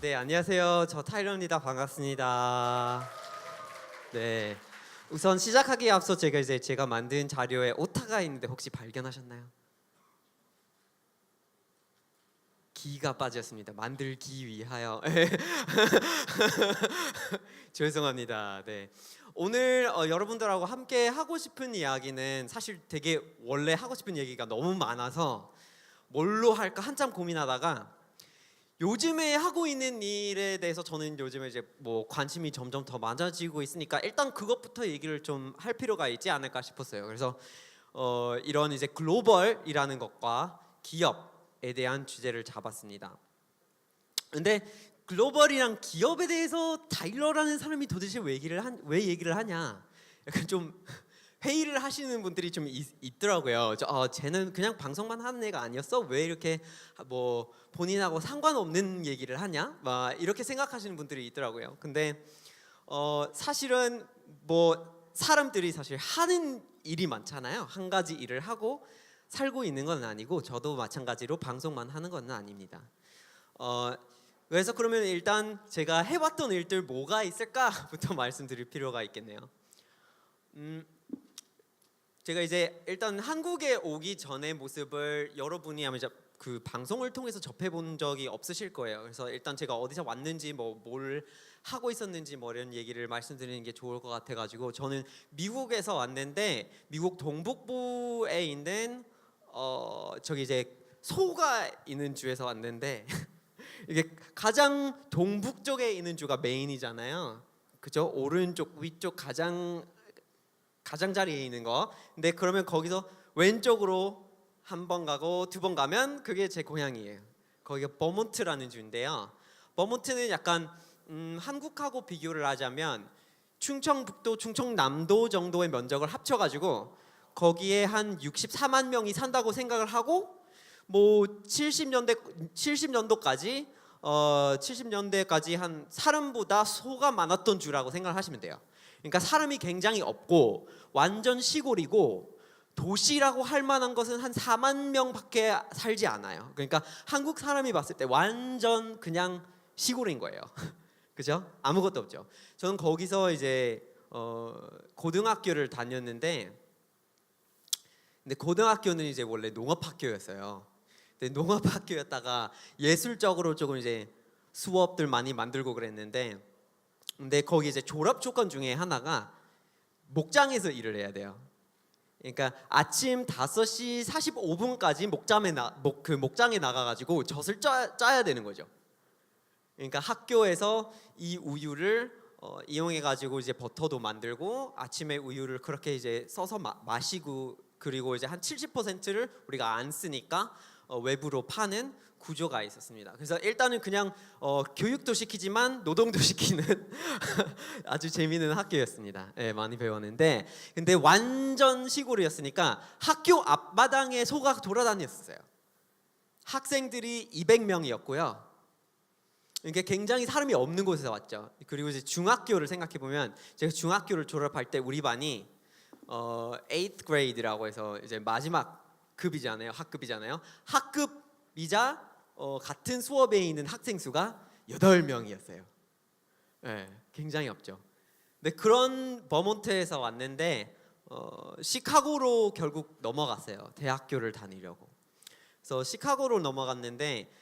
네, 안녕하세요. 저 타이러입니다. 반갑습니다. 네, 우선 시작하기에 앞서 제가 만든 자료에 오타가 있는데 혹시 발견하셨나요? 기가 빠졌습니다. 만들기 위하여. 죄송합니다. 네. 오늘 여러분들하고 함께 하고 싶은 이야기는 사실 되게 원래 하고 싶은 얘기가 너무 많아서 뭘로 할까 한참 고민하다가 요즘에 하고 있는 일에 대해서 저는 요즘에 이제 뭐 관심이 점점 더 많아지고 있으니까 일단 그것부터 얘기를 좀 할 필요가 있지 않을까 싶었어요. 그래서 이런 이제 글로벌이라는 것과 기업에 대한 주제를 잡았습니다. 근데 글로벌이랑 기업에 대해서 타일러라는 사람이 도대체 왜 얘기를 하냐? 약간 좀 회의를 하시는 분들이 좀 있더라고요. 쟤는 그냥 방송만 하는 애가 아니었어? 왜 이렇게 뭐 본인하고 상관없는 얘기를 하냐? 막 이렇게 생각하시는 분들이 있더라고요. 근데 사실은 뭐 사람들이 사실 하는 일이 많잖아요. 한 가지 일을 하고 살고 있는 건 아니고 저도 마찬가지로 방송만 하는 건 아닙니다. 그래서 그러면 일단 제가 해왔던 일들 뭐가 있을까부터 말씀드릴 필요가 있겠네요. 제가 이제 일단 한국에 오기 전의 모습을 여러분이 아마 그 방송을 통해서 접해본 적이 없으실 거예요. 그래서 일단 제가 어디서 왔는지 뭘 하고 있었는지 이런 얘기를 말씀드리는 게 좋을 것 같아가지고 저는 미국에서 왔는데 미국 동북부에 있는 저기 이제 소가 있는 주에서 왔는데 이게 가장 동북쪽에 있는 주가 메인이잖아요. 그죠? 오른쪽 위쪽 가장자리에 있는 거. 근데 그러면 거기서 왼쪽으로 한 번 가고 두 번 가면 그게 제 고향이에요. 거기가 버몬트라는 주인데요. 버몬트는 약간 한국하고 비교를 하자면 충청북도, 충청남도 정도의 면적을 합쳐가지고 거기에 한 64만 명이 산다고 생각을 하고 뭐 70년도까지 한 사람보다 소가 많았던 주라고 생각을 하시면 돼요. 그러니까 사람이 굉장히 없고 완전 시골이고 도시라고 할 만한 것은 한 4만 명밖에 살지 않아요. 그러니까 한국 사람이 봤을 때 완전 그냥 시골인 거예요. 그죠? 아무것도 없죠. 저는 거기서 이제 고등학교를 다녔는데 근데 고등학교는 이제 원래 농업학교였어요. 근데 농업학교였다가 예술적으로 조금 이제 수업들 많이 만들고 그랬는데 근데 거기 이제 졸업 조건 중에 하나가 목장에서 일을 해야 돼요. 그러니까 아침 5시 45분까지 목장에 나가가지고 젖을 짜야 되는 거죠. 그러니까 학교에서 이 우유를 이용해가지고 이제 버터도 만들고 아침에 우유를 그렇게 이제 써서 마시고 그리고 이제 한 70%를 우리가 안 쓰니까 외부로 파는 구조가 있었습니다. 그래서 일단은 그냥 교육도 시키지만 노동도 시키는 아주 재미있는 학교였습니다. 네, 많이 배웠는데 근데 완전 시골이었으니까 학교 앞마당에 소가 돌아다녔어요. 학생들이 200명이었고요. 이게 굉장히 사람이 없는 곳에서 왔죠. 그리고 이제 중학교를 생각해 보면 제가 중학교를 졸업할 때 우리 반이 8th grade라고 해서 이제 마지막 급이잖아요. 학급이잖아요. 학급이자 같은 수업에 있는 학생 수가 8명이었어요. 네, 굉장히 없죠. 근데 그런 버몬트에서 왔는데 시카고로 결국 넘어갔어요. 대학교를 다니려고. 그래서 시카고로 넘어갔는데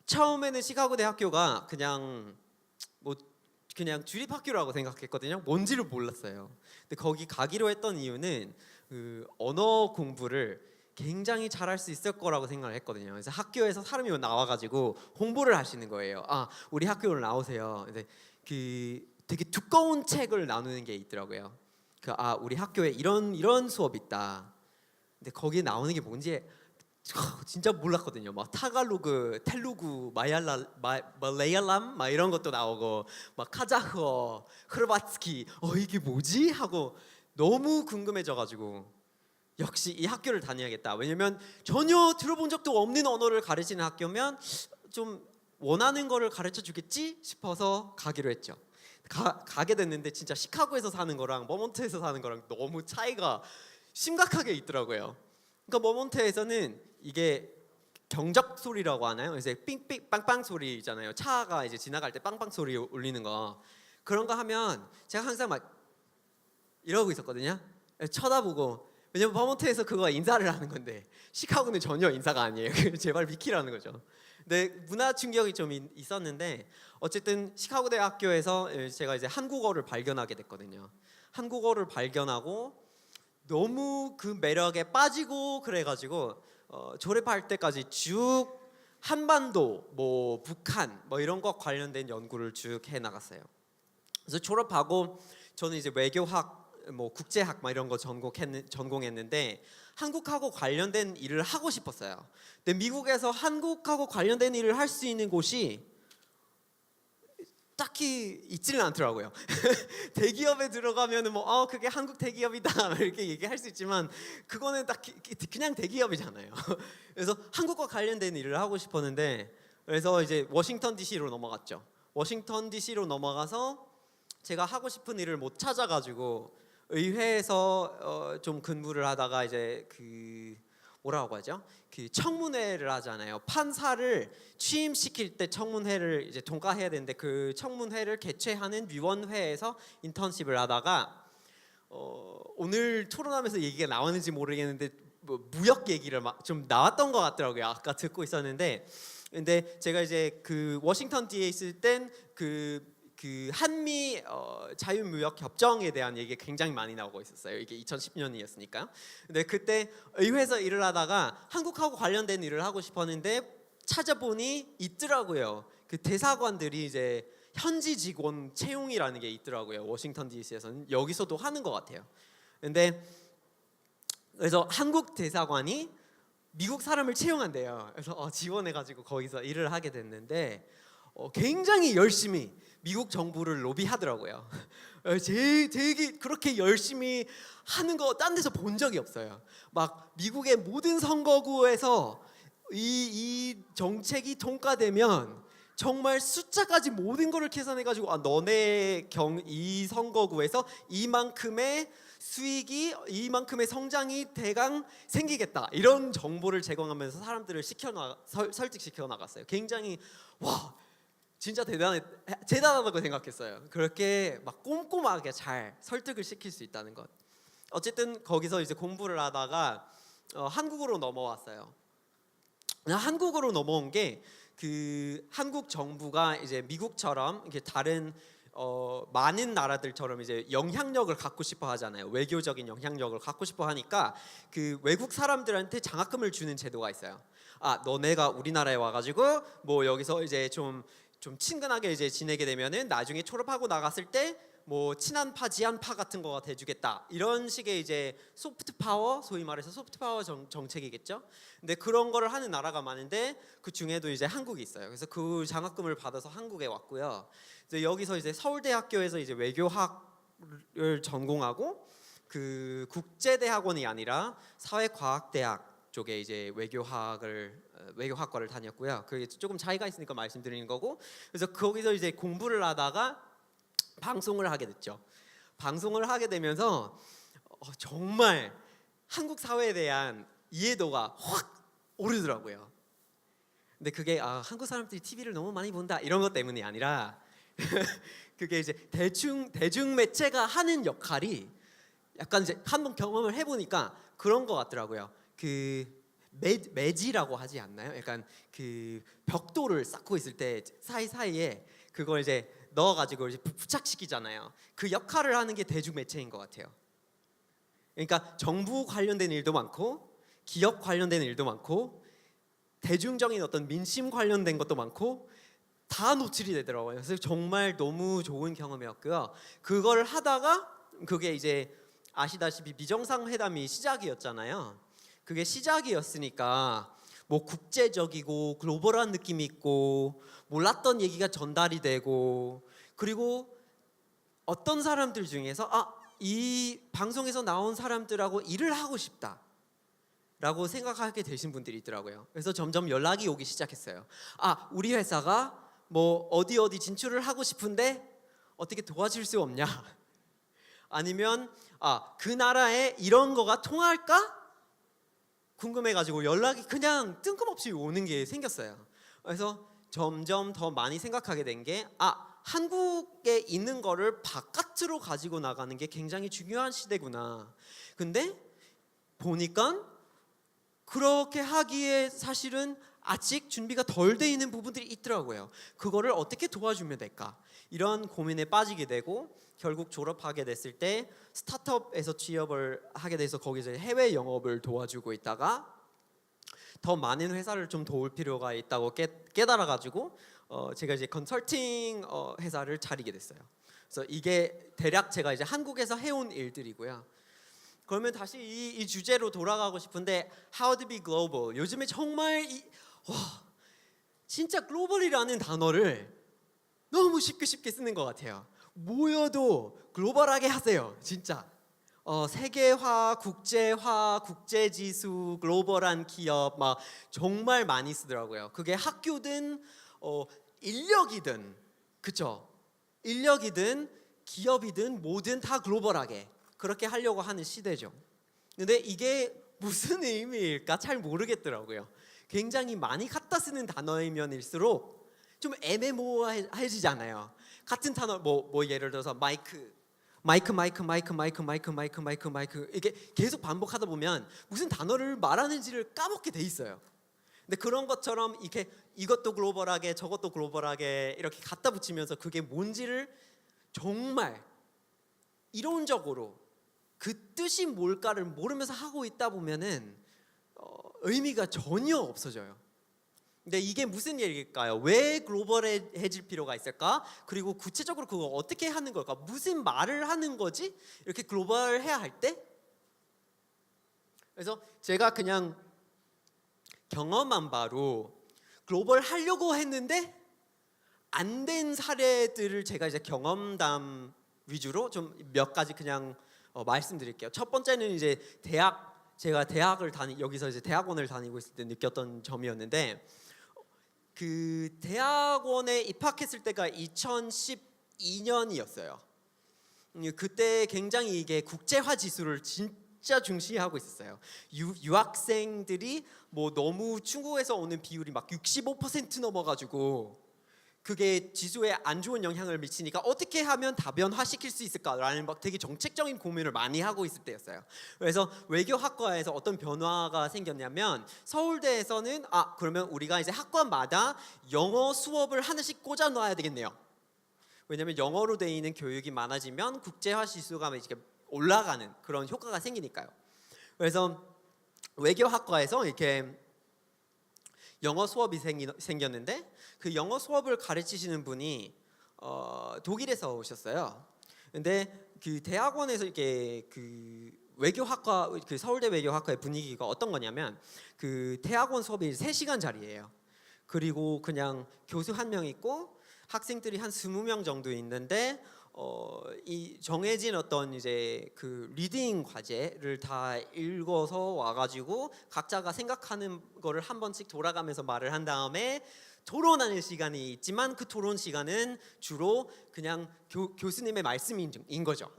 처음에는 시카고 대학교가 그냥 주립학교라고 생각했거든요. 뭔지를 몰랐어요. 근데 거기 가기로 했던 이유는 그 언어 공부를 굉장히 잘할 수 있을 거라고 생각을 했거든요. 그래서 학교에서 사람이 나와가지고 홍보를 하시는 거예요. 우리 학교를 나오세요. 근데 그 되게 두꺼운 책을 나누는 게 있더라고요. 우리 학교에 이런 수업 있다. 근데 거기에 나오는 게 뭔지 진짜 몰랐거든요. 막 타갈로그, 텔루구, 말레이알람 막 이런 것도 나오고 막 카자흐어, 흐르바츠키 이게 뭐지? 하고 너무 궁금해져가지고 역시 이 학교를 다녀야겠다. 왜냐면 전혀 들어본 적도 없는 언어를 가르치는 학교면 좀 원하는 거를 가르쳐 주겠지 싶어서 가기로 했죠. 가게 됐는데 진짜 시카고에서 사는 거랑 버몬트에서 사는 거랑 너무 차이가 심각하게 있더라고요. 그러니까 모몬트에서는 이게 경적 소리라고 하나요? 이제 삥삥 빵빵 소리 있잖아요. 차가 이제 지나갈 때 빵빵 소리 울리는 거. 그런 거 하면 제가 항상 막 이러고 있었거든요. 쳐다보고. 왜냐면 버몬트에서 그거 인사를 하는 건데 시카고는 전혀 인사가 아니에요. 제발 비키라는 거죠. 근데 문화 충격이 좀 있었는데 어쨌든 시카고 대학교에서 제가 이제 한국어를 발견하게 됐거든요. 한국어를 발견하고 너무 그 매력에 빠지고 그래가지고 졸업할 때까지 쭉 한반도, 뭐 북한, 뭐 이런 거 관련된 연구를 쭉 해 나갔어요. 그래서 졸업하고 저는 이제 외교학, 뭐 국제학 막 이런 거 전공했는데 한국하고 관련된 일을 하고 싶었어요. 근데 미국에서 한국하고 관련된 일을 할 수 있는 곳이 딱히 있지는 않더라고요. 대기업에 들어가면은 뭐 그게 한국 대기업이다 이렇게 얘기할 수 있지만 그거는 딱 그냥 대기업이잖아요. 그래서 한국과 관련된 일을 하고 싶었는데 그래서 이제 워싱턴 DC로 넘어갔죠. 워싱턴 DC로 넘어가서 제가 하고 싶은 일을 못 찾아가지고 의회에서 좀 근무를 하다가 이제 그 뭐라고 하죠? 그 청문회를 하잖아요. 판사를 취임시킬 때 청문회를 이제 통과해야 되는데 그 청문회를 개최하는 위원회에서 인턴십을 하다가 오늘 토론하면서 얘기가 나왔는지 모르겠는데 뭐 무역 얘기를 막 좀 나왔던 것 같더라고요. 아까 듣고 있었는데 근데 제가 이제 그 워싱턴 D에 있을 땐 그 한미 자유무역 협정에 대한 얘기가 굉장히 많이 나오고 있었어요. 이게 2010년이었으니까요. 근데 그때 의회에서 일을 하다가 한국하고 관련된 일을 하고 싶었는데 찾아보니 있더라고요. 그 대사관들이 이제 현지 직원 채용이라는 게 있더라고요. 워싱턴 DC에서는 여기서도 하는 것 같아요. 근데 그래서 한국 대사관이 미국 사람을 채용한대요. 그래서 지원해가지고 거기서 일을 하게 됐는데 굉장히 열심히 미국 정부를 로비하더라고요. 되게 그렇게 열심히 하는 거 딴 데서 본 적이 없어요. 막 미국의 모든 선거구에서 이 정책이 통과되면 정말 숫자까지 모든 거를 계산해가지고 너네 이 선거구에서 이만큼의 수익이 이만큼의 성장이 대강 생기겠다 이런 정보를 제공하면서 사람들을 설득시켜 나갔어요. 굉장히 와 진짜 대단하다고 생각했어요. 그렇게 막 꼼꼼하게 잘 설득을 시킬 수 있다는 것. 어쨌든 거기서 이제 공부를 하다가 한국으로 넘어왔어요. 한국으로 넘어온 게 그 한국 정부가 이제 미국처럼 이렇게 다른 많은 나라들처럼 이제 영향력을 갖고 싶어 하잖아요. 외교적인 영향력을 갖고 싶어 하니까 그 외국 사람들한테 장학금을 주는 제도가 있어요. 너네가 우리나라에 와가지고 뭐 여기서 이제 좀 친근하게 이제 지내게 되면은 나중에 졸업하고 나갔을 때 뭐 친한파 지한파 같은 거가 돼주겠다 이런 식의 이제 소프트 파워 소위 말해서 소프트 파워 정책이겠죠. 근데 그런 거를 하는 나라가 많은데 그 중에도 이제 한국이 있어요. 그래서 그 장학금을 받아서 한국에 왔고요. 이제 여기서 이제 서울대학교에서 이제 외교학을 전공하고 그 국제대학원이 아니라 사회과학대학 쪽에 이제 외교학과를 다녔고요. 그게 조금 차이가 있으니까 말씀드리는 거고. 그래서 거기서 이제 공부를 하다가 방송을 하게 됐죠. 방송을 하게 되면서 정말 한국 사회에 대한 이해도가 확 오르더라고요. 근데 그게 한국 사람들이 TV를 너무 많이 본다 이런 것 때문이 아니라 그게 이제 대중 매체가 하는 역할이 약간 이제 한번 경험을 해보니까 그런 것 같더라고요. 그 매지라고 하지 않나요? 약간 그 벽돌을 쌓고 있을 때 사이사이에 그걸 이제 넣어가지고 이제 부착시키잖아요. 그 역할을 하는 게 대중 매체인 것 같아요. 그러니까 정부 관련된 일도 많고 기업 관련된 일도 많고 대중적인 어떤 민심 관련된 것도 많고 다 노출이 되더라고요. 그래서 정말 너무 좋은 경험이었고요. 그걸 하다가 그게 이제 아시다시피 비정상회담이 시작이었잖아요. 그게 시작이었으니까 뭐 국제적이고 글로벌한 느낌이 있고 몰랐던 얘기가 전달이 되고 그리고 어떤 사람들 중에서 이 방송에서 나온 사람들하고 일을 하고 싶다 라고 생각하게 되신 분들이 있더라고요. 그래서 점점 연락이 오기 시작했어요. 우리 회사가 뭐 어디 진출을 하고 싶은데 어떻게 도와줄 수 없냐 아니면 그 나라에 이런 거가 통할까? 궁금해가지고 연락이 그냥 뜬금없이 오는 게 생겼어요. 그래서 점점 더 많이 생각하게 된 게 한국에 있는 거를 바깥으로 가지고 나가는 게 굉장히 중요한 시대구나. 근데 보니까 그렇게 하기에 사실은 아직 준비가 덜 돼 있는 부분들이 있더라고요. 그거를 어떻게 도와주면 될까? 이런 고민에 빠지게 되고 결국 졸업하게 됐을 때 스타트업에서 취업을 하게 돼서 거기서 해외 영업을 도와주고 있다가 더 많은 회사를 좀 도울 필요가 있다고 깨달아가지고 제가 이제 컨설팅 회사를 차리게 됐어요. 그래서 이게 대략 제가 이제 한국에서 해온 일들이고요. 그러면 다시 이 주제로 돌아가고 싶은데 How to be global. 요즘에 정말 진짜 글로벌이라는 단어를 너무 쉽게 쓰는 것 같아요. 모여도 글로벌하게 하세요. 진짜. 세계화, 국제화, 국제지수, 글로벌한 기업 막 정말 많이 쓰더라고요. 그게 학교든 인력이든 그쵸? 인력이든 기업이든 뭐든 다 글로벌하게 그렇게 하려고 하는 시대죠. 근데 이게 무슨 의미일까 잘 모르겠더라고요. 굉장히 많이 갖다 쓰는 단어이면일수록 좀 애매모호해지잖아요. 같은 단어 뭐 예를 들어서 마이크 이게 계속 반복하다 보면 무슨 단어를 말하는지를 까먹게 돼 있어요. 근데 그런 것처럼 이렇게 이것도 글로벌하게 저것도 글로벌하게 이렇게 갖다 붙이면서 그게 뭔지를 정말 이론적으로 그 뜻이 뭘까를 모르면서 하고 있다 보면은 의미가 전혀 없어져요. 근데 이게 무슨 얘기일까요? 왜 글로벌해질 필요가 있을까? 그리고 구체적으로 그거 어떻게 하는 걸까? 무슨 말을 하는 거지? 이렇게 글로벌해야 할 때? 그래서 제가 그냥 경험한 바로 글로벌 하려고 했는데 안 된 사례들을 제가 이제 경험담 위주로 좀 몇 가지 그냥 말씀드릴게요. 첫 번째는 이제 제가 여기서 이제 대학원을 다니고 있을 때 느꼈던 점이었는데 그 대학원에 입학했을 때가 2012년이었어요. 그때 굉장히 이게 국제화 지수를 진짜 중시하고 있었어요. 유학생들이 뭐 너무 중국에서 오는 비율이 막 65% 넘어가지고 그게 지수에 안 좋은 영향을 미치니까 어떻게 하면 다변화시킬 수 있을까라는 막 되게 정책적인 고민을 많이 하고 있을 때였어요. 그래서 외교학과에서 어떤 변화가 생겼냐면 서울대에서는 그러면 우리가 이제 학과마다 영어 수업을 하나씩 꽂아 놔야 되겠네요. 왜냐면 영어로 돼 있는 교육이 많아지면 국제화 지수가 이제 올라가는 그런 효과가 생기니까요. 그래서 외교학과에서 이렇게 영어 수업이 생겼는데 그 영어 수업을 가르치시는 분이 독일에서 오셨어요. 근데 그 대학원에서 이렇게 그 외교학과 그 서울대 외교학과의 분위기가 어떤 거냐면 그 대학원 수업이 3시간짜리예요. 그리고 그냥 교수 한 명 있고 학생들이 한 20명 정도 있는데 이 정해진 어떤 이제 그 리딩 과제를 다 읽어서 와가지고 각자가 생각하는 거를 한 번씩 돌아가면서 말을 한 다음에 토론하는 시간이 있지만 그 토론 시간은 주로 그냥 교수님의 말씀인 거죠.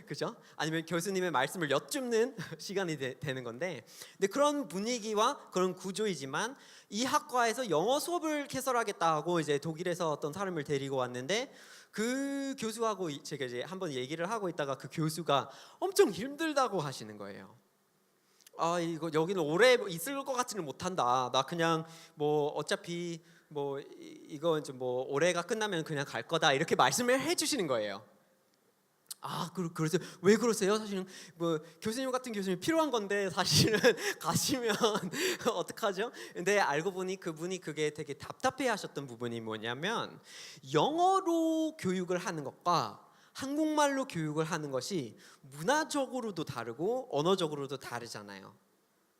그죠? 아니면 교수님의 말씀을 여쭙는 시간이 되는 건데, 근데 그런 분위기와 그런 구조이지만 이 학과에서 영어 수업을 개설하겠다 하고 이제 독일에서 어떤 사람을 데리고 왔는데 그 교수하고 제가 이제 한번 얘기를 하고 있다가 그 교수가 엄청 힘들다고 하시는 거예요. 이거 여기는 오래 있을 것 같지는 못한다. 나 그냥 뭐 어차피 뭐 이거 이제 뭐 올해가 끝나면 그냥 갈 거다 이렇게 말씀을 해주시는 거예요. 그러세요? 왜 그러세요? 사실은 뭐 교수님 같은 교수님 필요한 건데 사실은 가시면 어떡하죠? 근데 알고 보니 그분이 그게 되게 답답해하셨던 부분이 뭐냐면 영어로 교육을 하는 것과 한국말로 교육을 하는 것이 문화적으로도 다르고 언어적으로도 다르잖아요.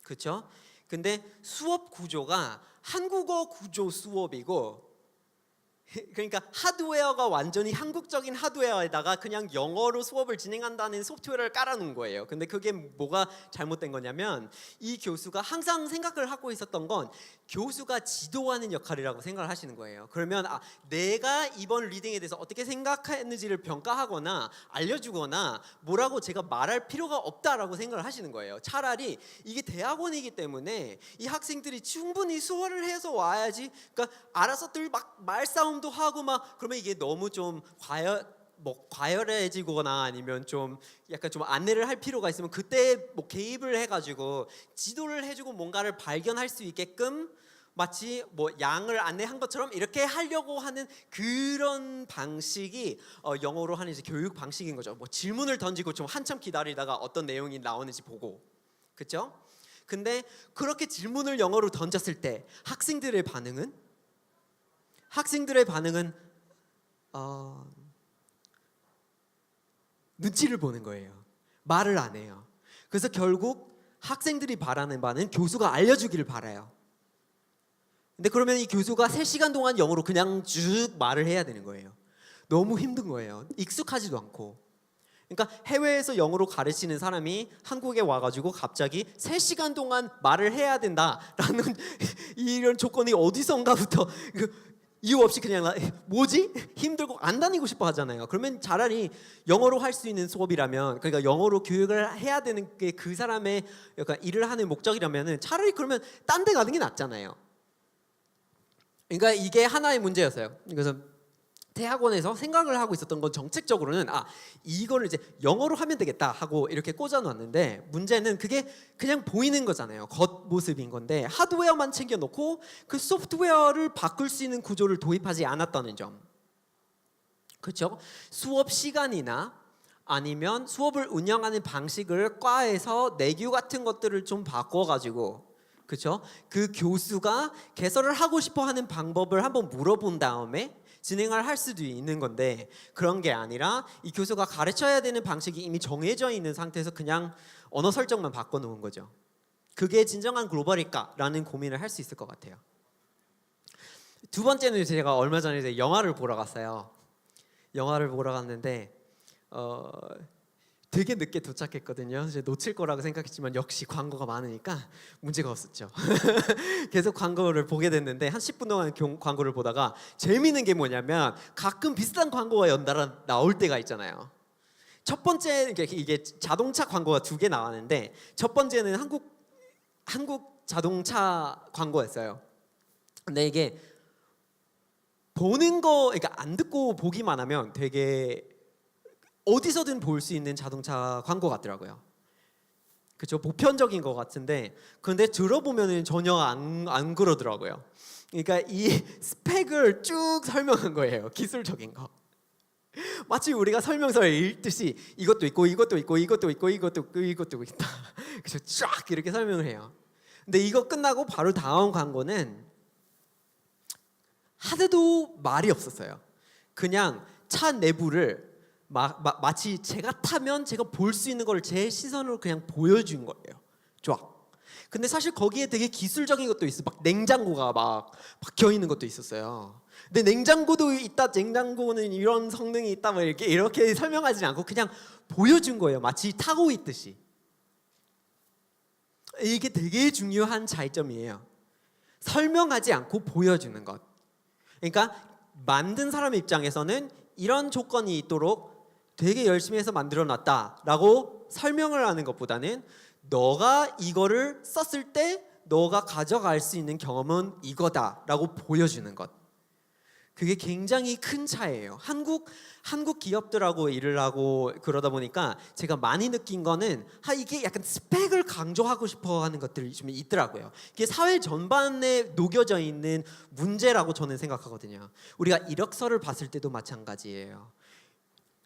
그렇죠? 근데 수업 구조가 한국어 구조 수업이고 그러니까 하드웨어가 완전히 한국적인 하드웨어에다가 그냥 영어로 수업을 진행한다는 소프트웨어를 깔아놓은 거예요. 근데 그게 뭐가 잘못된 거냐면 이 교수가 항상 생각을 하고 있었던 건 교수가 지도하는 역할이라고 생각을 하시는 거예요. 그러면 내가 이번 리딩에 대해서 어떻게 생각했는지를 평가하거나 알려주거나 뭐라고 제가 말할 필요가 없다라고 생각을 하시는 거예요. 차라리 이게 대학원이기 때문에 이 학생들이 충분히 수업을 해서 와야지. 그러니까 알아서들 막 말싸움도 하고 막 그러면 이게 너무 좀 과열해지거나 아니면 좀 약간 좀 안내를 할 필요가 있으면 그때 뭐 개입을 해가지고 지도를 해주고 뭔가를 발견할 수 있게끔 마치 뭐 양을 안내한 것처럼 이렇게 하려고 하는 그런 방식이 영어로 하는 이제 교육 방식인 거죠. 뭐 질문을 던지고 좀 한참 기다리다가 어떤 내용이 나오는지 보고, 그렇죠? 근데 그렇게 질문을 영어로 던졌을 때 학생들의 반응은 눈치를 보는 거예요. 말을 안 해요. 그래서 결국 학생들이 바라는 바는 교수가 알려주기를 바라요. 근데 그러면 이 교수가 3시간 동안 영어로 그냥 쭉 말을 해야 되는 거예요. 너무 힘든 거예요. 익숙하지도 않고. 그러니까 해외에서 영어로 가르치는 사람이 한국에 와가지고 갑자기 3시간 동안 말을 해야 된다라는 이런 조건이 어디선가부터 이유 없이 그냥 뭐지? 힘들고 안 다니고 싶어 하잖아요. 그러면 차라리 영어로 할 수 있는 수업이라면, 그러니까 영어로 교육을 해야 되는 게 그 사람의 약간 일을 하는 목적이라면은 차라리 그러면 딴 데 가는 게 낫잖아요. 그러니까 이게 하나의 문제였어요. 그래서 대학원에서 생각을 하고 있었던 건 정책적으로는 이거를 이제 영어로 하면 되겠다 하고 이렇게 꽂아놨는데, 문제는 그게 그냥 보이는 거잖아요. 겉모습인 건데 하드웨어만 챙겨놓고 그 소프트웨어를 바꿀 수 있는 구조를 도입하지 않았다는 점. 그렇죠? 수업 시간이나 아니면 수업을 운영하는 방식을 과에서 내규 같은 것들을 좀 바꿔가지고, 그렇죠? 그 교수가 개설을 하고 싶어하는 방법을 한번 물어본 다음에 진행을 할 수도 있는 건데, 그런 게 아니라 이 교수가 가르쳐야 되는 방식이 이미 정해져 있는 상태에서 그냥 언어 설정만 바꿔놓은 거죠. 그게 진정한 글로벌일까라는 고민을 할 수 있을 것 같아요. 두 번째는 제가 얼마 전에 이제 영화를 보러 갔어요. 영화를 보러 갔는데 되게 늦게 도착했거든요. 이제 놓칠 거라고 생각했지만 역시 광고가 많으니까 문제가 없었죠. 계속 광고를 보게 됐는데 한 10분 동안 광고를 보다가 재미있는 게 뭐냐면 가끔 비슷한 광고가 연달아 나올 때가 있잖아요. 첫 번째 이게 자동차 광고가 2개 나왔는데, 첫 번째는 한국 자동차 광고였어요. 근데 이게 보는 거, 그러니까 안 듣고 보기만 하면 되게 어디서든 볼 수 있는 자동차 광고 같더라고요. 그렇죠? 보편적인 것 같은데, 그런데 들어보면은 전혀 안 그러더라고요. 그러니까 이 스펙을 쭉 설명한 거예요. 기술적인 거. 마치 우리가 설명서를 읽듯이 이것도 있고 이것도 있고 이것도 있고 이것도 있고 이것도 있다. 그래서 쫙 이렇게 설명을 해요. 근데 이거 끝나고 바로 다음 광고는 하나도 말이 없었어요. 그냥 차 내부를 마치 제가 타면 제가 볼 수 있는 걸 제 시선으로 그냥 보여준 거예요. 쫙. 근데 사실 거기에 되게 기술적인 것도 있어. 막 냉장고가 막 박혀 있는 것도 있었어요. 근데 냉장고도 있다. 냉장고는 이런 성능이 있다. 뭐 이렇게 설명하지 않고 그냥 보여준 거예요. 마치 타고 있듯이. 이게 되게 중요한 차이점이에요. 설명하지 않고 보여주는 것. 그러니까 만든 사람 입장에서는 이런 조건이 있도록 되게 열심히 해서 만들어놨다라고 설명을 하는 것보다는 너가 이거를 썼을 때 너가 가져갈 수 있는 경험은 이거다라고 보여주는 것. 그게 굉장히 큰 차이예요. 한국 기업들하고 일을 하고 그러다 보니까 제가 많이 느낀 거는 이게 약간 스펙을 강조하고 싶어 하는 것들이 좀 있더라고요. 이게 사회 전반에 녹여져 있는 문제라고 저는 생각하거든요. 우리가 이력서를 봤을 때도 마찬가지예요.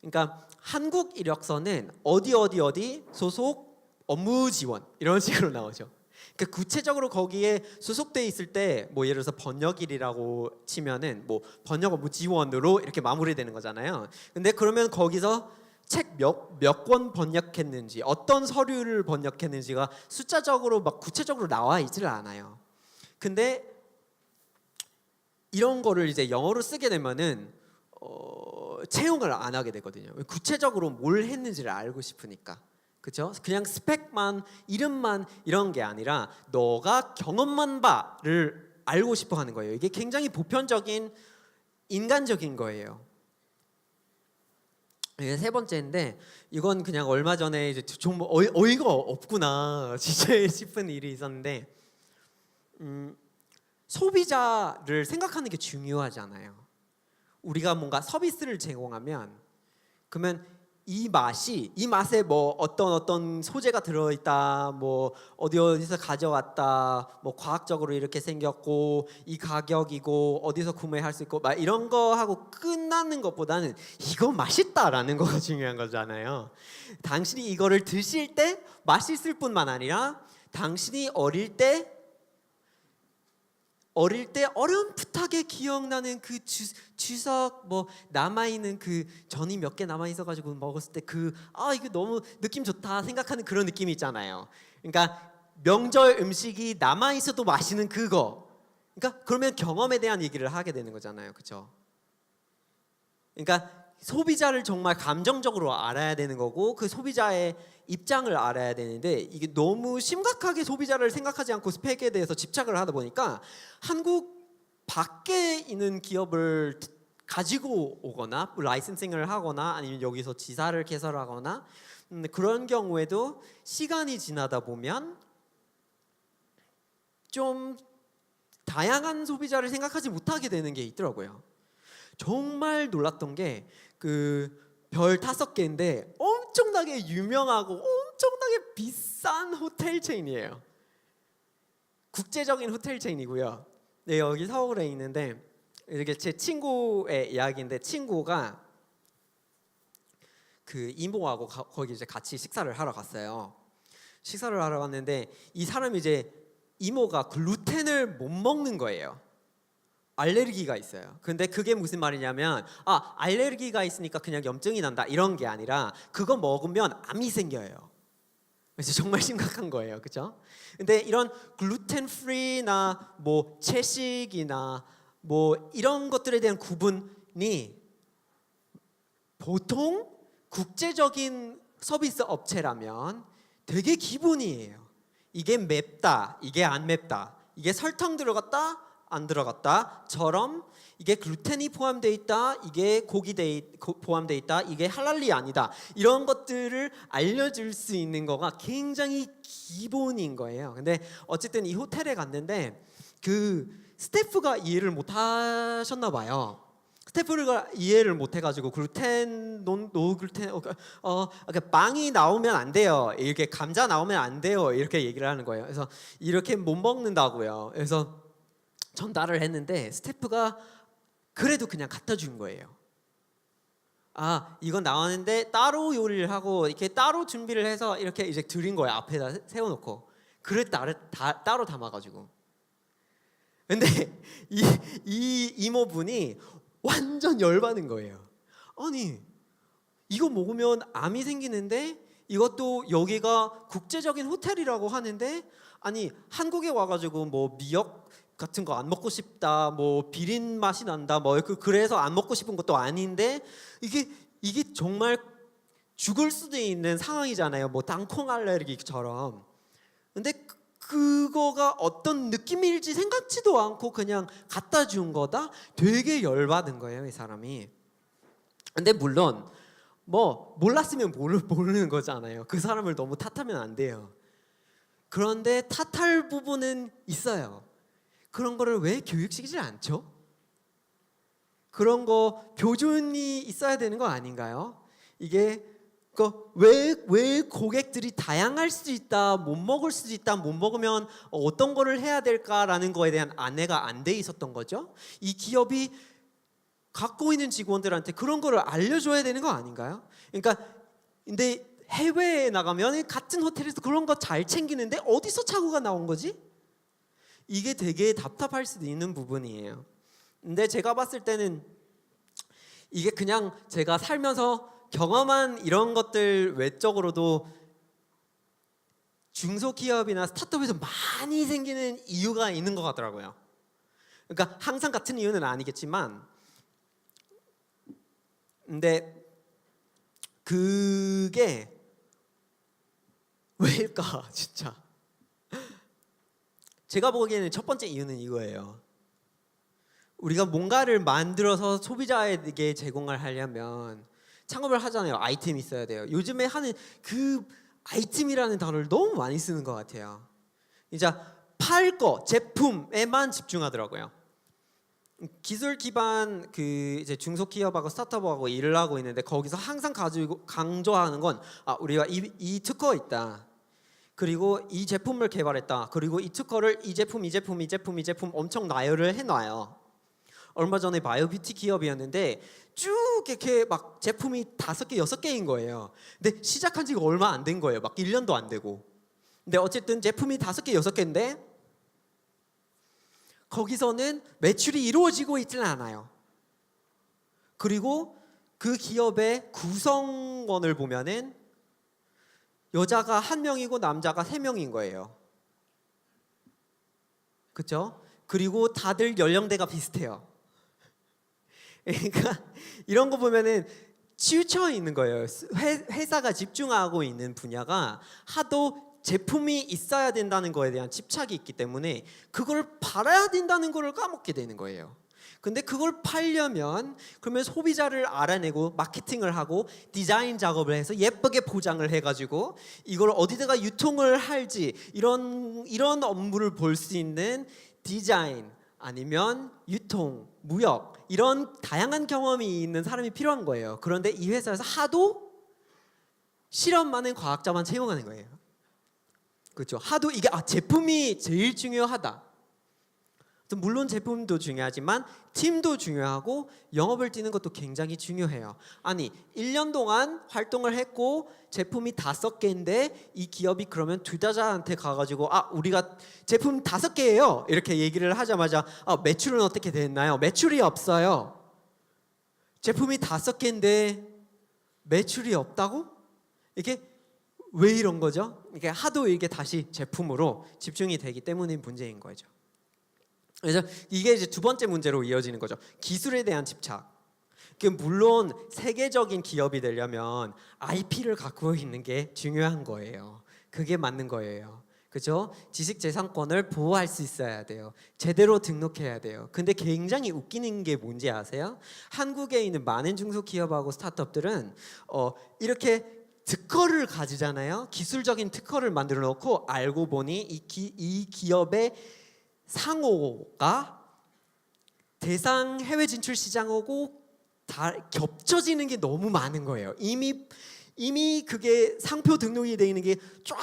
그러니까 한국 이력서는 어디 소속 업무 지원 이런 식으로 나오죠. 그러니까 구체적으로 거기에 소속돼 있을 때 뭐 예를 들어서 번역일이라고 치면은 뭐 번역 업무 지원으로 이렇게 마무리되는 거잖아요. 근데 그러면 거기서 책 몇 권 번역했는지, 어떤 서류를 번역했는지가 숫자적으로 막 구체적으로 나와 있지를 않아요. 근데 이런 거를 이제 영어로 쓰게 되면은 채용을 안 하게 되거든요. 구체적으로 뭘 했는지를 알고 싶으니까. 그렇죠? 그냥 스펙만 이름만 이런 게 아니라 너가 경험한 바를 알고 싶어 하는 거예요. 이게 굉장히 보편적인 인간적인 거예요. 이게 세 번째인데 이건 그냥 얼마 전에 이제 좀 어이가 없구나 진짜 싶은 일이 있었는데 소비자를 생각하는 게 중요하잖아요. 우리가 뭔가 서비스를 제공하면 그러면 이 맛에 뭐 어떤 소재가 들어있다, 뭐 어디서 가져왔다, 뭐 과학적으로 이렇게 생겼고 이 가격이고 어디서 구매할 수 있고 막 이런 거 하고 끝나는 것보다는 이거 맛있다라는 거가 중요한 거잖아요. 당신이 이거를 드실 때 맛있을 뿐만 아니라 당신이 어릴 때 어렴풋하게 기억나는 그 주석 뭐 남아있는 그 전이 몇 개 남아있어가지고 먹었을 때 이거 너무 느낌 좋다 생각하는 그런 느낌이 있잖아요. 그러니까 명절 음식이 남아있어도 맛있는 그거. 그러니까 그러면 경험에 대한 얘기를 하게 되는 거잖아요. 그렇죠? 그러니까 소비자를 정말 감정적으로 알아야 되는 거고 그 소비자의 입장을 알아야 되는데 이게 너무 심각하게 소비자를 생각하지 않고 스펙에 대해서 집착을 하다 보니까 한국 밖에 있는 기업을 가지고 오거나 라이센싱을 하거나 아니면 여기서 지사를 개설하거나 그런 경우에도 시간이 지나다 보면 좀 다양한 소비자를 생각하지 못하게 되는 게 있더라고요. 정말 놀랐던 게 별 5개인데 엄청나게 유명하고 엄청나게 비싼 호텔 체인이에요. 국제적인 호텔 체인이고요. 네, 여기 서울에 있는데 이게 제 친구의 이야기인데 친구가 그 이모하고 거기 이제 같이 식사를 하러 갔어요. 식사를 하러 갔는데 이 사람이 이제 이모가 글루텐을 못 먹는 거예요. 알레르기가 있어요. 근데 그게 무슨 말이냐면 알레르기가 있으니까 그냥 염증이 난다 이런 게 아니라 그거 먹으면 암이 생겨요. 그래서 정말 심각한 거예요. 그렇죠? 근데 이런 글루텐 프리나 뭐 채식이나 뭐 이런 것들에 대한 구분이 보통 국제적인 서비스 업체라면 되게 기본이에요. 이게 맵다, 이게 안 맵다, 이게 설탕 들어갔다, 안 들어갔다처럼 이게 글루텐이 포함되어 있다, 이게 고기 포함되어 있다, 이게 할랄리 아니다 이런 것들을 알려줄 수 있는 거가 굉장히 기본인 거예요. 근데 어쨌든 이 호텔에 갔는데 그 스태프가 이해를 못 하셨나 봐요. 스태프가 이해를 못 해가지고 글루텐 노글루텐 빵이 나오면 안 돼요, 이렇게 감자 나오면 안 돼요 이렇게 얘기를 하는 거예요. 그래서 이렇게 못 먹는다고요. 그래서 전달을 했는데 스태프가 그래도 그냥 갖다 준 거예요. 이건 나왔는데 따로 요리를 하고 이렇게 따로 준비를 해서 이렇게 이제 드린 거예요. 앞에다 세워놓고 그릇 따로 담아가지고. 근데 이 이모분이 완전 열받은 거예요. 아니 이거 먹으면 암이 생기는데 이것도 여기가 국제적인 호텔이라고 하는데 아니 한국에 와가지고 뭐 미역 같은 거 안 먹고 싶다, 뭐 비린 맛이 난다, 뭐 그래서 안 먹고 싶은 것도 아닌데 이게 정말 죽을 수도 있는 상황이잖아요. 뭐 땅콩 알레르기처럼. 근데 그거가 어떤 느낌일지 생각지도 않고 그냥 갖다 준 거다. 되게 열받은 거예요, 이 사람이. 근데 물론 뭐 몰랐으면 모르는 거잖아요. 그 사람을 너무 탓하면 안 돼요. 그런데 탓할 부분은 있어요. 그런 거를 왜 교육시키지 않죠? 그런 거 교준이 있어야 되는 거 아닌가요? 이게 왜 고객들이 다양할 수 있다, 못 먹을 수도 있다, 못 먹으면 어떤 거를 해야 될까라는 거에 대한 안내가 안 돼 있었던 거죠? 이 기업이 갖고 있는 직원들한테 그런 거를 알려줘야 되는 거 아닌가요? 그러니까 근데 해외에 나가면 같은 호텔에서 그런 거 잘 챙기는데 어디서 착오가 나온 거지? 이게 되게 답답할 수도 있는 부분이에요. 근데 제가 봤을 때는 이게 그냥 제가 살면서 경험한 이런 것들 외적으로도 중소기업이나 스타트업에서 많이 생기는 이유가 있는 것 같더라고요. 그러니까 항상 같은 이유는 아니겠지만, 근데 그게 왜일까 진짜. 제가 보기에는 첫 번째 이유는 이거예요. 우리가 뭔가를 만들어서 소비자에게 제공을 하려면 창업을 하잖아요. 아이템이 있어야 돼요. 요즘에 하는 그 아이템이라는 단어를 너무 많이 쓰는 것 같아요. 이제 팔 거, 제품에만 집중하더라고요. 기술 기반 그 이제 중소기업하고 스타트업하고 일을 하고 있는데, 거기서 항상 가지고 강조하는 건 우리가 이 특허 있다. 그리고 이 제품을 개발했다. 그리고 이 특허를 이 제품 엄청 나열을 해놔요. 얼마 전에 바이오뷰티 기업이었는데 쭉 이렇게 막 제품이 5개, 6개인 거예요. 근데 시작한 지가 얼마 안 된 거예요. 막 1년도 안 되고. 근데 어쨌든 제품이 5개, 6개인데 거기서는 매출이 이루어지고 있지는 않아요. 그리고 그 기업의 구성원을 보면은 여자가 1명이고 남자가 3명인 거예요. 그렇죠? 그리고 다들 연령대가 비슷해요. 그러니까 이런 거 보면은 치우쳐 있는 거예요. 회사가 집중하고 있는 분야가 하도 제품이 있어야 된다는 거에 대한 집착이 있기 때문에 그걸 팔아야 된다는 걸 까먹게 되는 거예요. 근데 그걸 팔려면 그러면 소비자를 알아내고 마케팅을 하고 디자인 작업을 해서 예쁘게 포장을 해가지고 이걸 어디다가 유통을 할지 이런 업무를 볼 수 있는 디자인 아니면 유통, 무역 이런 다양한 경험이 있는 사람이 필요한 거예요. 그런데 이 회사에서 하도 실험 많은 과학자만 채용하는 거예요. 그렇죠. 하도 이게 제품이 제일 중요하다. 물론 제품도 중요하지만 팀도 중요하고 영업을 뛰는 것도 굉장히 중요해요. 아니 1년 동안 활동을 했고 제품이 5개인데 이 기업이 그러면 투자자한테 가가지고 우리가 제품 5개예요 이렇게 얘기를 하자마자 매출은 어떻게 됐나요? 매출이 없어요. 제품이 5개인데 매출이 없다고? 이게 왜 이런 거죠? 이게 하도 이게 다시 제품으로 집중이 되기 때문인 문제인 거죠. 그래서 이게 이제 두 번째 문제로 이어지는 거죠. 기술에 대한 집착. 물론 세계적인 기업이 되려면 IP를 갖고 있는 게 중요한 거예요. 그게 맞는 거예요. 그죠? 지식재산권을 보호할 수 있어야 돼요. 제대로 등록해야 돼요. 근데 굉장히 웃기는 게 뭔지 아세요? 한국에 있는 많은 중소기업하고 스타트업들은 이렇게 특허를 가지잖아요. 기술적인 특허를 만들어 놓고 알고 보니 이 기업의 상호가 대상 해외 진출 시장하고 다 겹쳐지는 게 너무 많은 거예요. 이미 그게 상표 등록이 되어 있는 게 쫙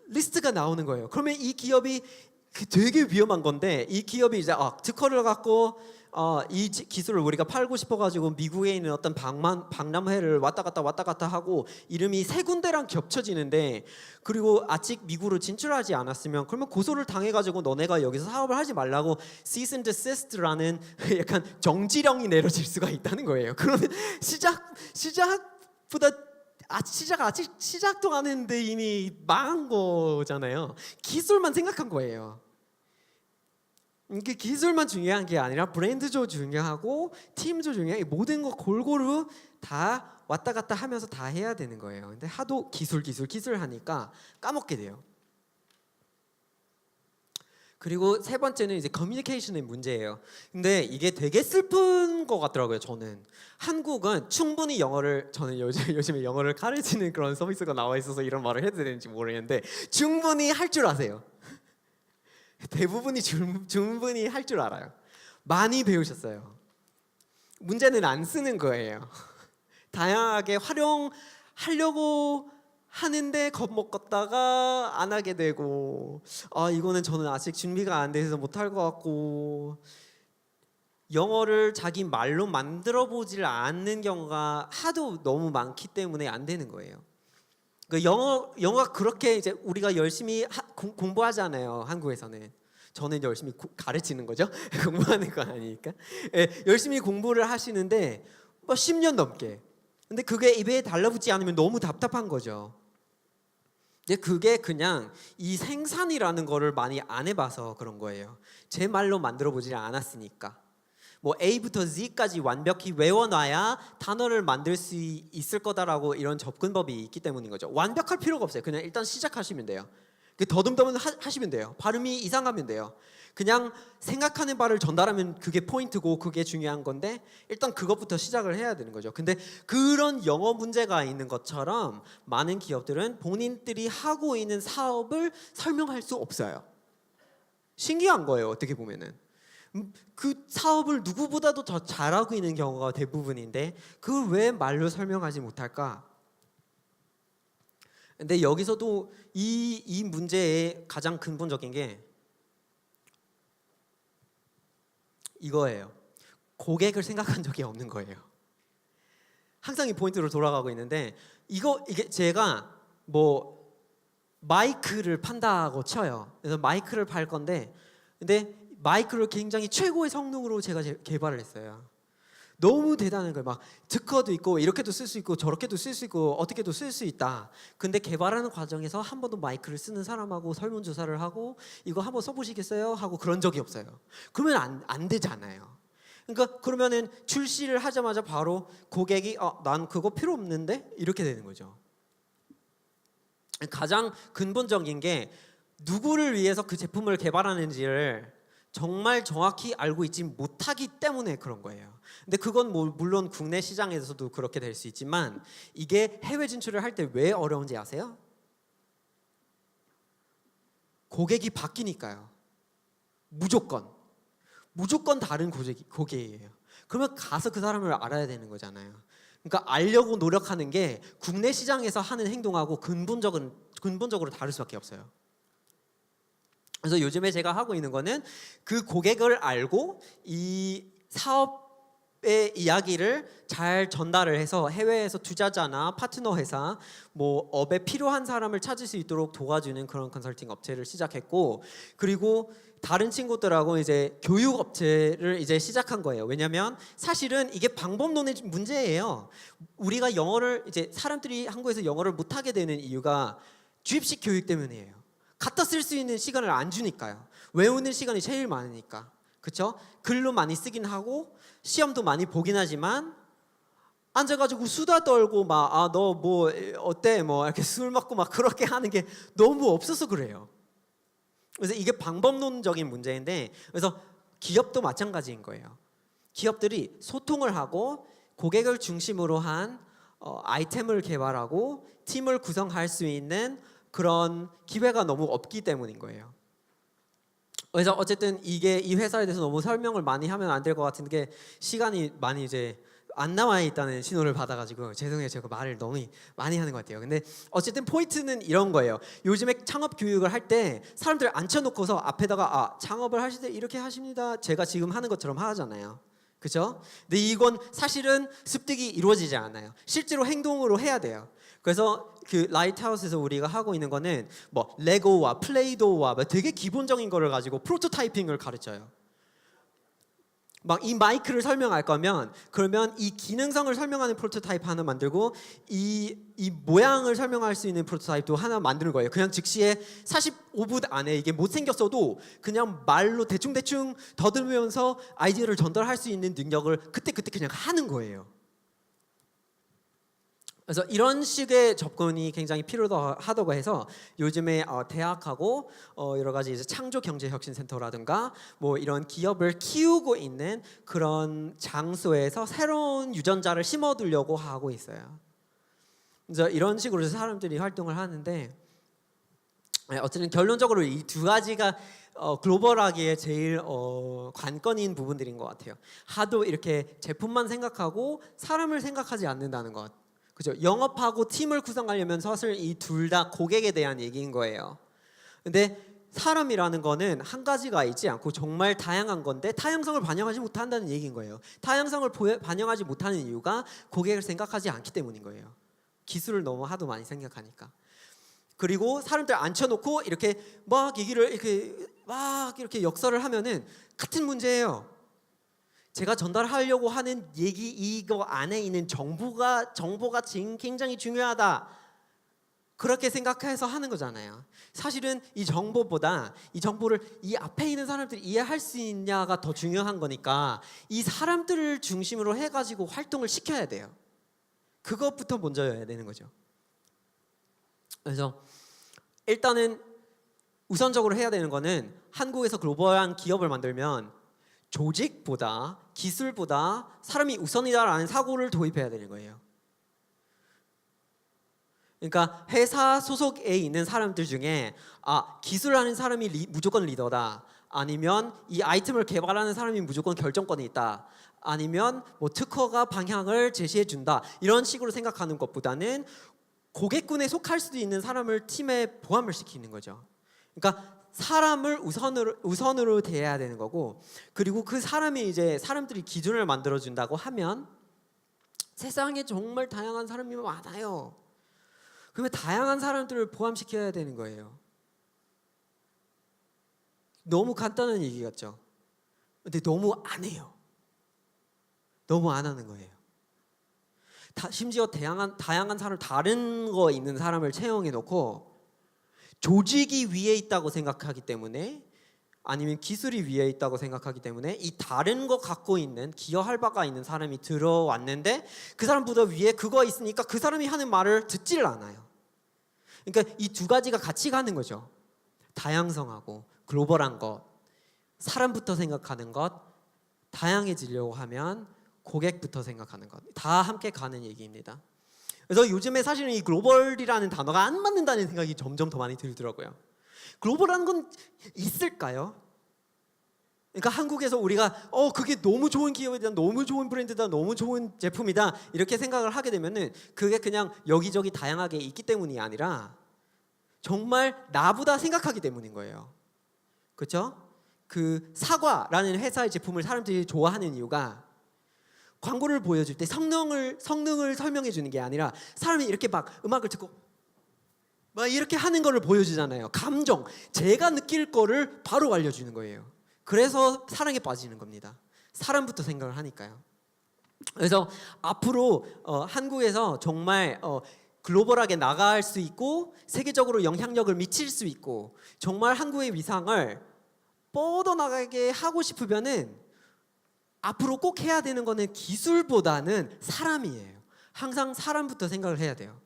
리스트가 나오는 거예요. 그러면 이 기업이 되게 위험한 건데 이 기업이 이제 특허를 갖고 이 기술을 우리가 팔고 싶어가지고 미국에 있는 어떤 박람회를 왔다 갔다 하고 이름이 3군데랑 겹쳐지는데 그리고 아직 미국으로 진출하지 않았으면 그러면 고소를 당해가지고 너네가 여기서 사업을 하지 말라고 cease and desist라는 약간 정지령이 내려질 수가 있다는 거예요. 그러면 시작보다 아직 시작도 안 했는데 이미 망한 거잖아요. 기술만 생각한 거예요. 이게 기술만 중요한 게 아니라 브랜드도 중요하고 팀도 중요해. 모든 거 골고루 다 왔다 갔다 하면서 다 해야 되는 거예요. 근데 하도 기술 하니까 까먹게 돼요. 그리고 세 번째는 이제 커뮤니케이션의 문제예요. 근데 이게 되게 슬픈 것 같더라고요. 저는 한국은 충분히 저는 요즘에 영어를 가르치는 그런 서비스가 나와 있어서 이런 말을 해도 되는지 모르겠는데 충분히 할 줄 아세요. 대부분이 충분히 할 줄 알아요. 많이 배우셨어요. 문제는 안 쓰는 거예요. 다양하게 활용하려고 하는데 겁먹었다가 안 하게 되고 이거는 저는 아직 준비가 안 돼서 못할 것 같고 영어를 자기 말로 만들어 보질 않는 경우가 하도 너무 많기 때문에 안 되는 거예요. 영어가 그렇게 이제 우리가 열심히 공부하잖아요. 한국에서는 저는 열심히 가르치는 거죠. 공부하는 건 아니니까. 열심히 공부를 하시는데 10년 넘게. 근데 그게 입에 달라붙지 않으면 너무 답답한 거죠. 근데 그게 그냥 이 생산이라는 거를 많이 안 해봐서 그런 거예요. 제 말로 만들어 보질 않았으니까. 뭐 A부터 Z까지 완벽히 외워놔야 단어를 만들 수 있을 거다라고 이런 접근법이 있기 때문인 거죠. 완벽할 필요가 없어요. 그냥 일단 시작하시면 돼요. 더듬더듬 하시면 돼요. 발음이 이상하면 돼요. 그냥 생각하는 바를 전달하면 그게 포인트고 그게 중요한 건데 일단 그것부터 시작을 해야 되는 거죠. 근데 그런 영어 문제가 있는 것처럼 많은 기업들은 본인들이 하고 있는 사업을 설명할 수 없어요. 신기한 거예요. 어떻게 보면은. 그 사업을 누구보다도 더 잘하고 있는 경우가 대부분인데 그걸 왜 말로 설명하지 못할까? 근데 여기서도 이 문제의 가장 근본적인 게 이거예요. 고객을 생각한 적이 없는 거예요. 항상 이 포인트로 돌아가고 있는데 이게 제가 뭐 마이크를 판다고 쳐요. 그래서 마이크를 팔 건데 근데 마이크를 굉장히 최고의 성능으로 제가 개발을 했어요. 너무 대단한 거예요. 막 특허도 있고 이렇게도 쓸 수 있고 저렇게도 쓸 수 있고 어떻게도 쓸 수 있다. 근데 개발하는 과정에서 한 번도 마이크를 쓰는 사람하고 설문조사를 하고 이거 한번 써보시겠어요? 하고 그런 적이 없어요. 그러면 안 되잖아요. 그러니까 그러면은 출시를 하자마자 바로 고객이 난 그거 필요 없는데 이렇게 되는 거죠. 가장 근본적인 게 누구를 위해서 그 제품을 개발하는지를 정말 정확히 알고 있지 못하기 때문에 그런 거예요. 근데 그건 뭐 물론 국내 시장에서도 그렇게 될 수 있지만 이게 해외 진출을 할 때 왜 어려운지 아세요? 고객이 바뀌니까요. 무조건 다른 고객이에요. 그러면 가서 그 사람을 알아야 되는 거잖아요. 그러니까 알려고 노력하는 게 국내 시장에서 하는 행동하고 근본적으로 다를 수밖에 없어요. 그래서 요즘에 제가 하고 있는 거는 그 고객을 알고 이 사업의 이야기를 잘 전달을 해서 해외에서 투자자나 파트너 회사, 뭐 업에 필요한 사람을 찾을 수 있도록 도와주는 그런 컨설팅 업체를 시작했고, 그리고 다른 친구들하고 이제 교육 업체를 이제 시작한 거예요. 왜냐하면 사실은 이게 방법론의 문제예요. 우리가 영어를 이제 사람들이 한국에서 영어를 못하게 되는 이유가 주입식 교육 때문이에요. 갖다 쓸 수 있는 시간을 안 주니까요. 외우는 시간이 제일 많으니까. 그렇죠? 글로 많이 쓰긴 하고 시험도 많이 보긴 하지만 앉아가지고 수다 떨고 막 너 뭐 어때 뭐 이렇게 술 먹고 막 그렇게 하는 게 너무 없어서 그래요. 그래서 이게 방법론적인 문제인데 그래서 기업도 마찬가지인 거예요. 기업들이 소통을 하고 고객을 중심으로 한 아이템을 개발하고 팀을 구성할 수 있는 그런 기회가 너무 없기 때문인 거예요. 그래서 어쨌든 이게 이 회사에 대해서 너무 설명을 많이 하면 안 될 것 같은 게 시간이 많이 이제 안 남아 있다는 신호를 받아가지고 죄송해요. 제가 말을 너무 많이 하는 것 같아요. 근데 어쨌든 포인트는 이런 거예요. 요즘에 창업 교육을 할 때 사람들 앉혀놓고서 앞에다가 창업을 하실 때 이렇게 하십니다. 제가 지금 하는 것처럼 하잖아요. 그죠? 근데 이건 사실은 습득이 이루어지지 않아요. 실제로 행동으로 해야 돼요. 그래서 그 라이트하우스에서 우리가 하고 있는 거는 뭐 레고와 플레이도우와 되게 기본적인 거를 가지고 프로토타이핑을 가르쳐요. 막 이 마이크를 설명할 거면 그러면 이 기능성을 설명하는 프로토타입 하나 만들고 이 모양을 설명할 수 있는 프로토타입도 하나 만드는 거예요. 그냥 즉시에 45분 안에 이게 못생겼어도 그냥 말로 대충 더듬으면서 아이디어를 전달할 수 있는 능력을 그때 그냥 하는 거예요. 그래서 이런 식의 접근이 굉장히 필요하다고 해서 요즘에 대학하고 여러 가지 이제 창조경제혁신센터라든가 뭐 이런 기업을 키우고 있는 그런 장소에서 새로운 유전자를 심어두려고 하고 있어요. 그래서 이런 식으로 사람들이 활동을 하는데 어쨌든 결론적으로 이 두 가지가 글로벌하기에 제일 관건인 부분들인 것 같아요. 하도 이렇게 제품만 생각하고 사람을 생각하지 않는다는 것. 그죠? 영업하고 팀을 구성하려면 사실 이 둘 다 고객에 대한 얘기인 거예요. 근데 사람이라는 거는 한 가지가 있지 않고 정말 다양한 건데 다양성을 반영하지 못한다는 얘기인 거예요. 다양성을 반영하지 못하는 이유가 고객을 생각하지 않기 때문인 거예요. 기술을 너무 하도 많이 생각하니까. 그리고 사람들 앉혀놓고 이렇게 막 얘기를 이렇게 역설을 하면은 같은 문제예요. 제가 전달하려고 하는 얘기 이거 안에 있는 정보가 굉장히 중요하다. 그렇게 생각해서 하는 거잖아요. 사실은 이 정보보다 이 정보를 이 앞에 있는 사람들이 이해할 수 있냐가 더 중요한 거니까 이 사람들을 중심으로 해가지고 활동을 시켜야 돼요. 그것부터 먼저여야 되는 거죠. 그래서 일단은 우선적으로 해야 되는 거는 한국에서 글로벌한 기업을 만들면 조직보다 기술보다 사람이 우선이다라는 사고를 도입해야 되는 거예요. 그러니까 회사 소속에 있는 사람들 중에 기술하는 사람이 무조건 리더다, 아니면 이 아이템을 개발하는 사람이 무조건 결정권이 있다, 아니면 뭐 특허가 방향을 제시해 준다, 이런 식으로 생각하는 것보다는 고객군에 속할 수도 있는 사람을 팀에 포함을 시키는 거죠. 그러니까 사람을 우선으로 대해야 되는 거고, 그리고 그 사람이 이제 사람들이 기준을 만들어 준다고 하면 세상에 정말 다양한 사람이 많아요. 그러면 다양한 사람들을 포함시켜야 되는 거예요. 너무 간단한 얘기 같죠? 근데 너무 안 해요. 너무 안 하는 거예요. 심지어 다양한 사람, 다른 거 있는 사람을 채용해 놓고 조직이 위에 있다고 생각하기 때문에, 아니면 기술이 위에 있다고 생각하기 때문에 이 다른 거 갖고 있는 기여할 바가 있는 사람이 들어왔는데 그 사람보다 위에 그거 있으니까 그 사람이 하는 말을 듣지를 않아요. 그러니까 이 두 가지가 같이 가는 거죠. 다양성하고 글로벌한 것, 사람부터 생각하는 것, 다양해지려고 하면 고객부터 생각하는 것, 다 함께 가는 얘기입니다. 그래서 요즘에 사실은 이 글로벌이라는 단어가 안 맞는다는 생각이 점점 더 많이 들더라고요. 글로벌한 건 있을까요? 그러니까 한국에서 우리가 그게 너무 좋은 기업이다, 너무 좋은 브랜드다, 너무 좋은 제품이다 이렇게 생각을 하게 되면은 그게 그냥 여기저기 다양하게 있기 때문이 아니라 정말 나보다 생각하기 때문인 거예요. 그렇죠? 그 사과라는 회사의 제품을 사람들이 좋아하는 이유가 광고를 보여줄 때 성능을 설명해 주는 게 아니라 사람이 이렇게 막 음악을 듣고 막 이렇게 하는 거를 보여주잖아요. 감정, 제가 느낄 거를 바로 알려주는 거예요. 그래서 사랑에 빠지는 겁니다. 사람부터 생각을 하니까요. 그래서 앞으로 한국에서 정말 글로벌하게 나갈 수 있고 세계적으로 영향력을 미칠 수 있고 정말 한국의 위상을 뻗어나가게 하고 싶으면은 앞으로 꼭 해야 되는 거는 기술보다는 사람이에요. 항상 사람부터 생각을 해야 돼요.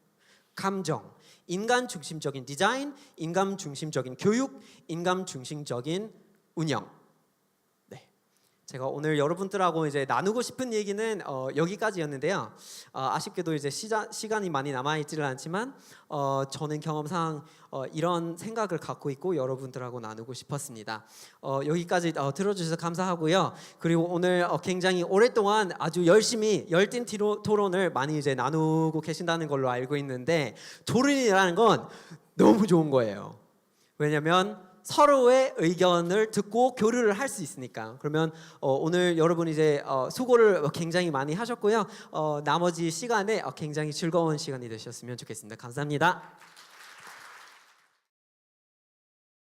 감정, 인간 중심적인 디자인, 인간 중심적인 교육, 인간 중심적인 운영. 네, 제가 오늘 여러분들하고 이제 나누고 싶은 얘기는 여기까지였는데요. 아쉽게도 이제 시간이 많이 남아 있지는 않지만 저는 경험상 이런 생각을 갖고 있고 여러분들하고 나누고 싶었습니다. 여기까지 들어주셔서 감사하고요. 그리고 오늘 굉장히 오랫동안 아주 열심히 열띤 토론을 많이 이제 나누고 계신다는 걸로 알고 있는데, 토론이라는 건 너무 좋은 거예요. 왜냐하면 서로의 의견을 듣고 교류를 할 수 있으니까. 그러면 오늘 여러분 이제 수고를 굉장히 많이 하셨고요. 나머지 시간에 굉장히 즐거운 시간이 되셨으면 좋겠습니다. 감사합니다.